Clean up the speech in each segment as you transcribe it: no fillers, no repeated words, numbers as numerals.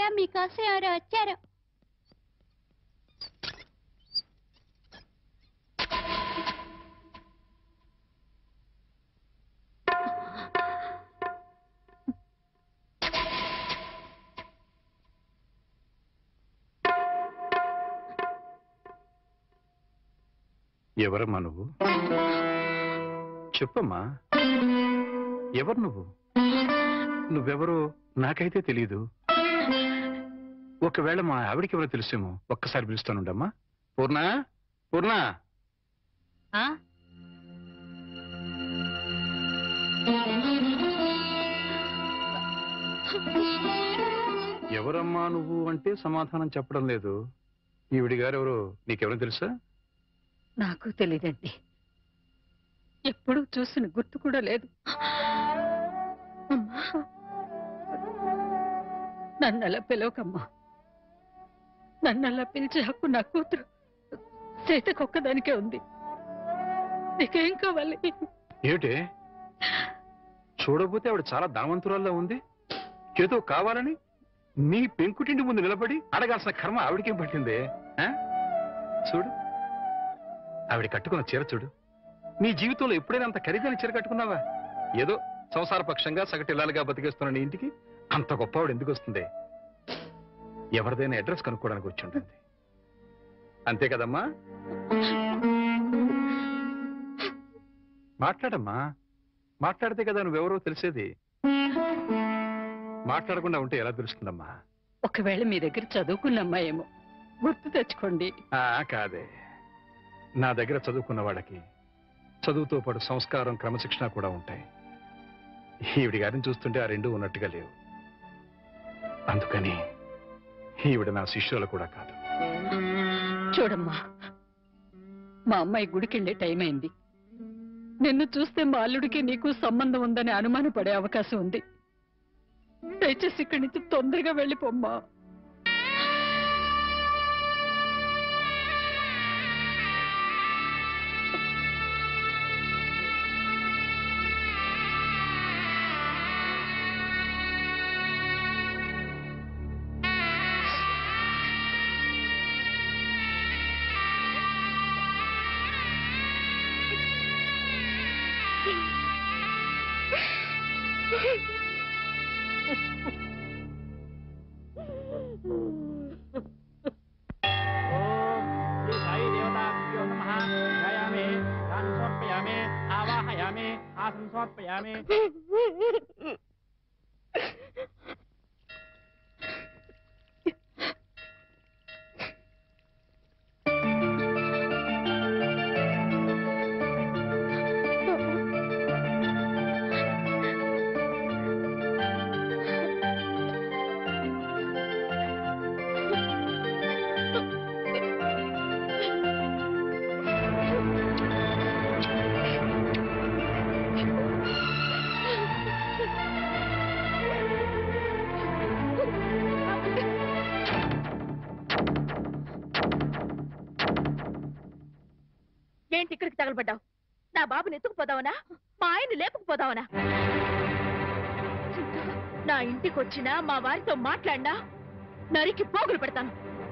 అన్నయ్య మీకోసం ఎవరు వచ్చారు. ఎవరమ్మా నువ్వు? చెప్పమ్మా, ఎవరు నువ్వు? నువ్వెవరో నాకైతే తెలీదు. ఒకవేళ మా ఆవిడికి ఎవరో తెలుసేమో. ఒక్కసారి పిలుస్తానుండమ్మా. పూర్ణ, పూర్ణ. ఎవరమ్మా నువ్వు అంటే సమాధానం చెప్పడం లేదు. ఈవిడి గారు ఎవరో నీకెవరో తెలుసా? నాకు తెలీదండి. ఎప్పుడూ చూసిన గుర్తు కూడా లేదు. నన్నలా పిలవకమ్మా. నన్నలా పిలిచే హక్కు నా కూతురు సీతకొక్కదానికే ఉంది. నీకేం కావాలి? ఏమిటే చూడకపోతే ఆవిడ చాలా ధనవంతురాల్లో ఉంది. ఏదో కావాలని నీ పెంకుటింటి ముందు నిలబడి అడగాల్సిన కర్మ ఆవిడకేం పట్టిందే? చూడు, ఆవిడ కట్టుకున్న చీర చూడు. నీ జీవితంలో ఎప్పుడైనా అంత ఖరీదైన చీర కట్టుకున్నావా? ఏదో సంసార పక్షంగా సగటిల్లాలుగా బతికేస్తున్న నీ ఇంటికి అంత గొప్ప ఆవిడ ఎందుకు వస్తుంది? ఎవరిదైనా అడ్రస్ కనుక్కోవడానికి వచ్చి ఉంటుంది. అంతే కదమ్మా? మాట్లాడమ్మా. మాట్లాడితే కదా నువ్వెవరో తెలిసేది. మాట్లాడకుండా ఉంటే ఎలా తెలుస్తుందమ్మా? ఒకవేళ మీ దగ్గర చదువుకున్నమ్మా ఏమో, గుర్తు తెచ్చుకోండి. కాదే, నా దగ్గర చదువుకున్న వాళ్ళకి చదువుతో పాటు సంస్కారం, క్రమశిక్షణ కూడా ఉంటాయి. ఈవిడి గారిని చూస్తుంటే ఆ రెండూ ఉన్నట్టుగా లేవు. అందుకని ఈవిడ నా శిష్యులు కూడా కాదు. చూడమ్మా, మా అమ్మాయి గుడికెళ్లే టైం అయింది. నిన్ను చూస్తే మా అల్లుడికి నీకు సంబంధం ఉందని అనుమానపడే అవకాశం ఉంది. దయచేసి ఇక్కడి నుంచి తొందరగా వెళ్ళిపోమ్మా. ఏంటి ఇక్కడికి తగలబడ్డావు? నా బాబుని ఎత్తుకుపోదావనా? మా ఆయన్ని లేపుకుపోదావనా? నా ఇంటికి వచ్చినా మా వారితో మాట్లాడినా నరికి పోగులు పెడతాను.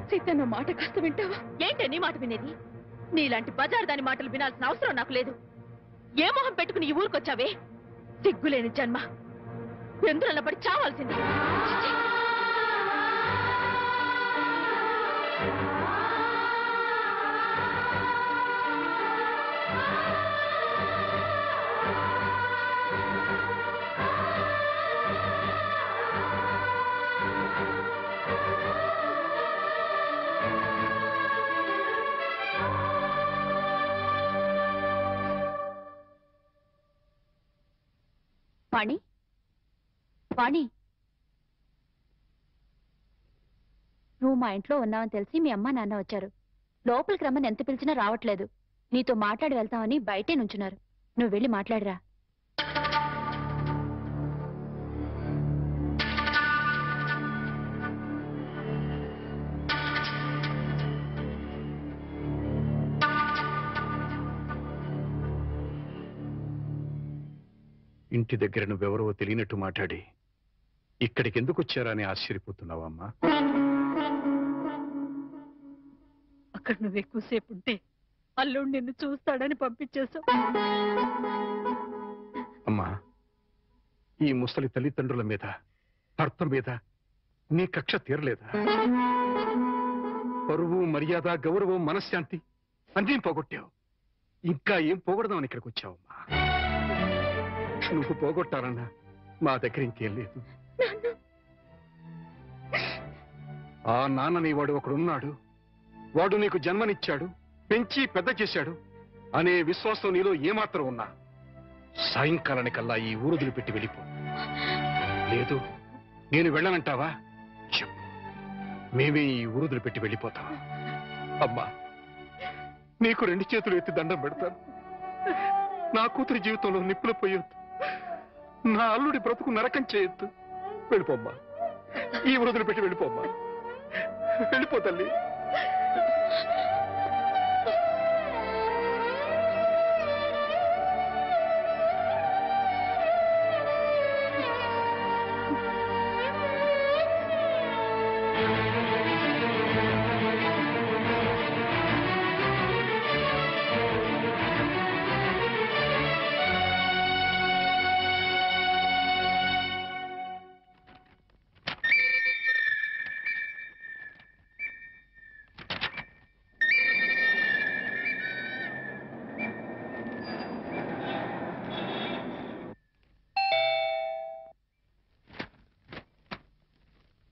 సీత, నా మాట కాస్త వింటావా? ఏంటే నీ మాట వినేది? నీలాంటి బజారు దాని మాటలు వినాల్సిన అవసరం నాకు లేదు. ఏ మొహం పెట్టుకుని ఈ ఊరికొచ్చావే? సిగ్గులేని జన్మ, ఎందులో పడి చావాల్సింది. వాణి, వాణి, నువ్వు మా ఇంట్లో ఉన్నావని తెలిసి మీ అమ్మ నాన్న వచ్చారు. లోపలికి రమ్మని ఎంత పిలిచినా రావట్లేదు. నీతో మాట్లాడి వెళ్తామని బయటే నుంచున్నారు. నువ్వు వెళ్ళి మాట్లాడిరా. ఇంటి దగ్గర నువ్వెవరో తెలియనట్టు మాట్లాడి ఇక్కడికి ఎందుకు వచ్చారా అని ఆశ్చర్యపోతున్నావా అమ్మా? అక్కడ నువ్వు ఎక్కువసేపు ఉంటే అల్లుడు నిన్ను చూస్తాడని పంపించేశావు. అమ్మా, ఈ ముసలి తల్లిదండ్రుల మీద, భర్త మీద నీ కక్ష తీరలేదా? పరువు, మర్యాద, గౌరవం, మనశ్శాంతి అన్నీ పోగొట్టావు. ఇంకా ఏం పోగొడదామని ఇక్కడికి వచ్చావమ్మా? నువ్వు పోగొట్టాలన్నా మా దగ్గర ఇంకేం లేదు. ఆ నాన్నని వాడు ఒకడున్నాడు, వాడు నీకు జన్మనిచ్చాడు, పెంచి పెద్ద చేశాడు అనే విశ్వాసం నీలో ఏమాత్రం ఉన్నా సాయంకాలానికల్లా ఈ ఊరుదులు పెట్టి వెళ్ళిపో. లేదు, నేను వెళ్ళనంటావా? చెప్పు, మేమే ఈ ఊరుదులు పెట్టి వెళ్ళిపోతాం. అమ్మా, నీకు 2 చేతులు ఎత్తి దండం పెడతాను. నా కూతురి జీవితంలో నిప్పులు పోయొద్దు, నా అల్లుడి బ్రతుకు నరకం చేయొద్దు. వెళ్ళిపోమ్మా, ఈ ఊరుదులు పెట్టి వెళ్ళిపోమ్మా. వెళ్ళిపో తల్లి.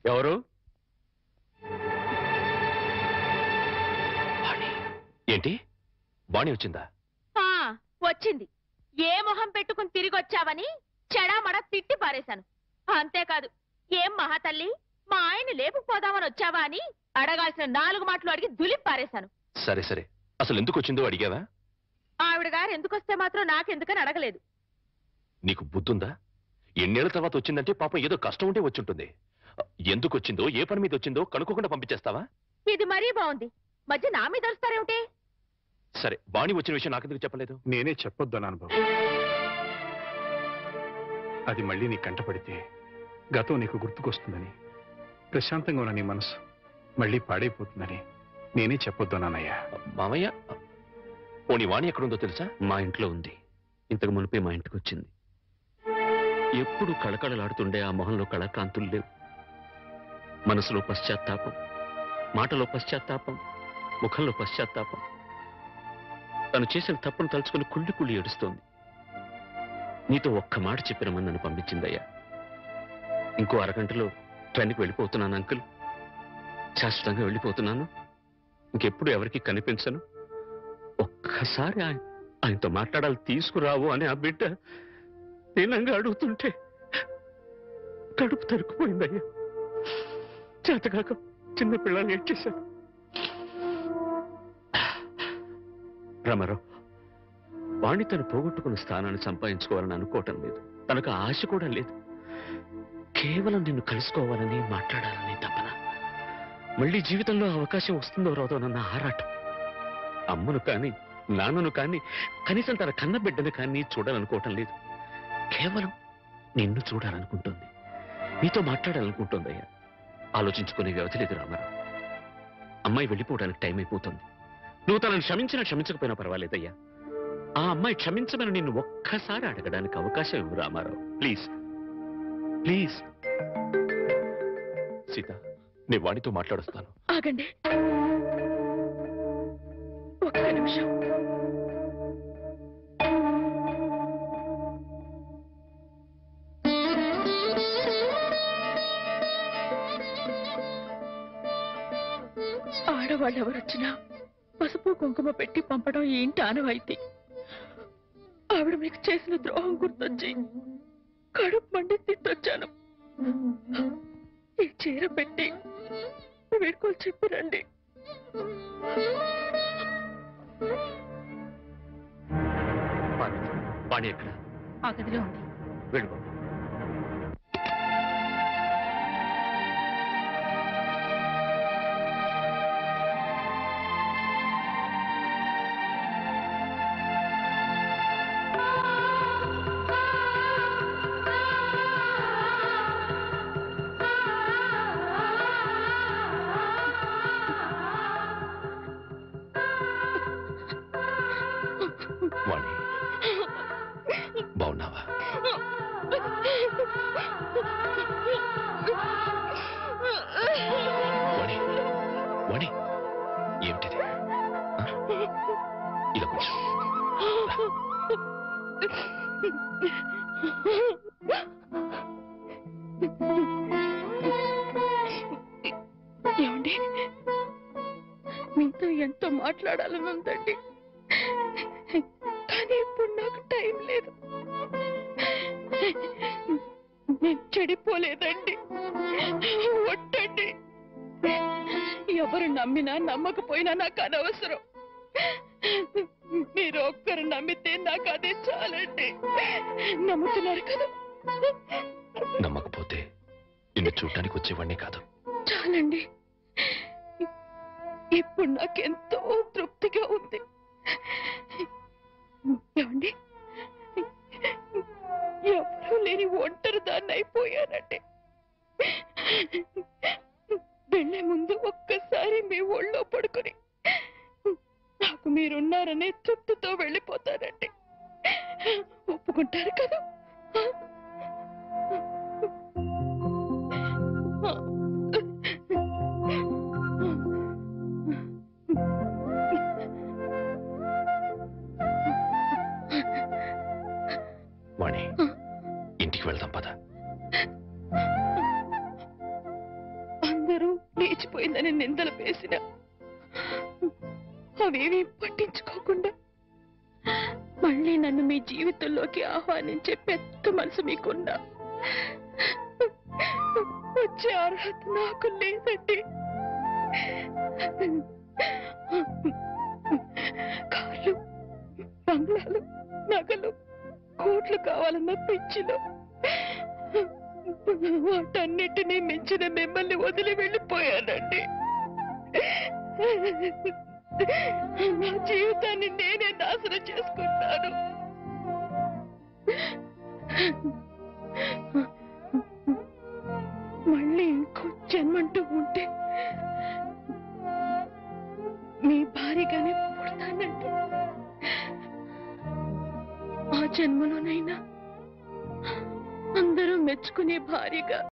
ఎవరు? ఏంటి, బాణి వచ్చిందా? వచ్చింది. ఏ మొహం పెట్టుకుని తిరిగి వచ్చావని చెడామడ తిట్టి పారేశాను. అంతేకాదు, ఏం మహాతల్లి, మా ఆయన లేపుకుపోదామని వచ్చావా అని అడగాల్సిన 4 మాటలు అడిగి దులిపి పారేశాను. సరే సరే, అసలు ఎందుకు వచ్చిందో అడిగావా? ఆవిడ గారు ఎందుకొస్తే మాత్రం నాకెందుకని అడగలేదు. నీకు బుద్ధుందా? ఎన్నేళ్ల తర్వాత వచ్చిందంటే పాపం ఏదో కష్టం ఉంటే వచ్చుంటుంది. ఎందుకు వచ్చిందో, ఏ పని మీద వచ్చిందో కనుక్కోకుండా పంపించేస్తావా? ఇది మరీ బాగుంది. మధ్య నా మీద వస్తారేమిటి? సరే, బాణి వచ్చిన విషయం నాకెందుకు చెప్పలేదు? నేనే చెప్పొద్దు అన్నాను బాబు. అది మళ్ళీ నీ కంటపడితే గతం నీకు గుర్తుకొస్తుందని, ప్రశాంతంగా ఉన్న నీ మనసు మళ్ళీ పాడైపోతుందని నేనే చెప్పొద్దు అన్నానయ్యా. మామయ్య, పోనీ వాణి ఎక్కడుందో తెలుసా? మా ఇంట్లో ఉంది. ఇంతకు మునిపే మా ఇంటికి వచ్చింది. ఎప్పుడు కళకళలాడుతుండే ఆ మొహంలో కళాకాంతులు లేవు. మనసులో పశ్చాత్తాపం, మాటలో పశ్చాత్తాపం, ముఖంలో పశ్చాత్తాపం. తను చేసిన తప్పును తలుచుకుని కుళ్ళి కుళ్ళి ఏడుస్తోంది. నీతో ఒక్క మాట చెప్పినమని నన్ను పంపించిందయ్యా. ఇంకో అరగంటలో ట్రైన్కి వెళ్ళిపోతున్నాను అంకుల్. శాశ్వతంగా వెళ్ళిపోతున్నాను. ఇంకెప్పుడు ఎవరికి కనిపించను. ఒక్కసారి ఆయనతో మాట్లాడాలి, తీసుకురావు అని ఆ బిడ్డ దీనంగా అడుగుతుంటే కడుపు తరుక్కుపోయిందయ్యా. చేతకాక చిన్న పిల్లలు ఏడ్చేశారు. రామారావు, వాణి తను పోగొట్టుకున్న స్థానాన్ని సంపాదించుకోవాలని అనుకోవటం లేదు. తనకు ఆశ కూడా లేదు. కేవలం నిన్ను కలుసుకోవాలని, మాట్లాడాలని తపన. మళ్ళీ జీవితంలో అవకాశం వస్తుందో రాదోనన్న ఆరాటం. అమ్మను కానీ, నాన్నను కానీ, కనీసం తన కన్న బిడ్డను కానీ చూడాలనుకోవటం లేదు. కేవలం నిన్ను చూడాలనుకుంటుంది, నీతో మాట్లాడాలనుకుంటుందయ్యా. ఆలోచించుకునే వ్యవధి లేదు రామారావు. అమ్మాయి వెళ్ళిపోవడానికి టైం అయిపోతుంది. నువ్వు తనను క్షమించినా క్షమించకపోయినా పర్వాలేదయ్యా. ఆ అమ్మాయి క్షమించమని నిన్ను ఒక్కసారి అడగడానికి అవకాశం ఇవ్వు రామారావు. Please please. సీత, నేను వాణితో మాట్లాడొస్తాను. ఆగండి, ఒక్క నిమిషం. ఆడవాళ్ళు ఎవరొచ్చినా పసుపు కుంకుమ పెట్టి పంపడం ఈ ఇంటి ఆనవాయితీ. ఆవిడ మీకు చేసిన ద్రోహం గుర్తొచ్చి కడుపు మండి తిట్టొచ్చాను. ఈ చీర పెట్టి వీడుకోలు చెప్పిరండి. వాణి ఎక్కడ? ఆ గదిలో ఉంది. వెళ్ళు. వాణి బాగున్నావా? వాణి వాణి ఏమిటిది? ఇలా కూర్చో. ఏమండి, మీతో ఎంతో మాట్లాడాలని ఉందండి, కానీ ఇప్పుడు నాకు టైం లేదు. నేను చెడిపోలేదండి, ఒట్టండి. ఎవరు నమ్మినా నమ్మకపోయినా నాకు అనవసరం. మీరు ఒక్కరు నమ్మితే నాకు అదే చాలండి. నమ్ముతున్నారు కదా? నమ్మకపోతే నిన్ను చూడటానికి వచ్చేవాడినే కాదు. చాలండి, ఇప్పుడు నాకెంతో తృప్తిగా ఉంది. ఏమండి, ఎవరూ లేని ఒంటరి దాన్ని అయిపోయానండి. వెళ్లే ముందు ఒక్కసారి మీ ఒళ్ళో పడుకుని నాకు మీరున్నారనే తృప్తితో వెళ్ళిపోతానండి. ఒప్పుకుంటారు కదా? వాణి, ఇంటికి వెళ్దాం పద. అందరూ లేచిపోయిందని నిందలు వేసిన అవేమీ పట్టించుకోకుండా మళ్ళీ నన్ను మీ జీవితంలోకి ఆహ్వానించే పెద్ద మనసు మీకున్నా వచ్చే అర్హత నాకు లేదండి. కార్లు, బంగ్లాలు, నగలు, కోట్లు కావాలన్న పిచ్చిలో వాటన్నిటినీ మించిన మిమ్మల్ని వదిలి వెళ్ళిపోయానండి. నా జీవితాన్ని నేనే నాశనం చేసుకుంటాను. మళ్ళీ ఇంకో జన్మంటూ ఉంటే మీ భారీగానే పుడతానండి. ఆ జన్మలోనైనా అందరూ మెచ్చుకునే భార్యగా